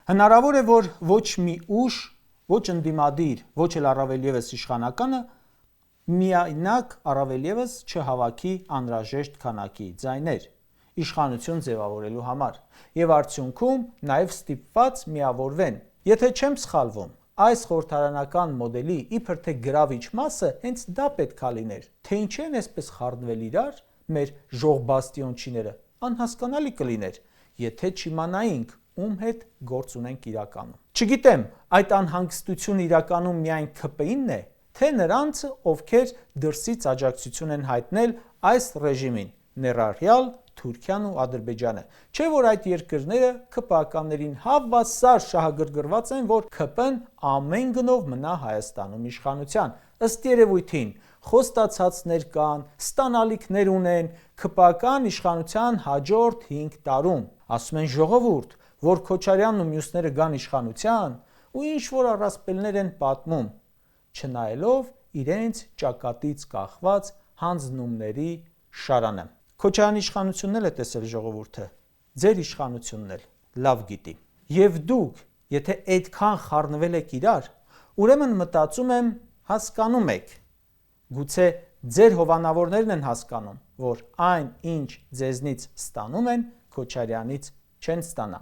Հնարավոր է, որ ոչ մի ուժ, ոչ ընդդիմադիր, ոչ էլ առավել ևս իշխանականը միայնակ առավել ևս չհավաքի անհրաժեշտ քանակի ձայներ իշխանություն ձևավորելու համար եւ արդյունքում նաեւ ստիպված միավորվեն։ Եթե չեմ սխալվում, այս խորհրդարանական մոդելի իբր թե գրավիչ մասը հենց դա պետքա լիներ, թե ինչի են այսպես խառնվել իրար մեր ժողբաստիոնչիները, անհասկանալի կլիներ, եթե չիմանայինք ում հետ գործ ունենք իրականում։ Չգիտեմ, այդ անհանգստությունը իրականում միայն ՔՊԻ-նն է, թե նրանց, ովքեր դրսից աջակցություն են հայտնել այս ռեժիմին, ներառյալ Թուրքիան ու Ադրբեջանը, չէ՞ որ այդ երկրները ՔՊԱ-ականներին հավասար շահագրգռված են, որ ՔՊ-ն ամեն գնով մնա Հայաստանում իշխանության։ Ըստ երևույթին, խոստացածներ կան, ստանալիքներ ունեն ՔՊԱ-ական իշխանության հաջորդ 5 տարում։ Ասում են ժողովուրդ, որ Քոչարյանն ու մյուսները գան իշխանության ու ինչ-որ առասպելներ են պատմում, չնայելով իրենց ճակատից կախված հանձնումների շարանը։ Քոչարյանի իշխանությունն էլ է տեսել ժողովուրդը, ձեր իշխանությունն էլ լավ գիտի։ Եվ դուք, եթե այդքան խառնվել եք իրար, ուրեմն մտածում եմ հասկանում եք, գուցե ձեր հովանավորներն են հասկանում, որ այն, ինչ ձեզնից ստանում են, Քոչարյանից չեն ստանա։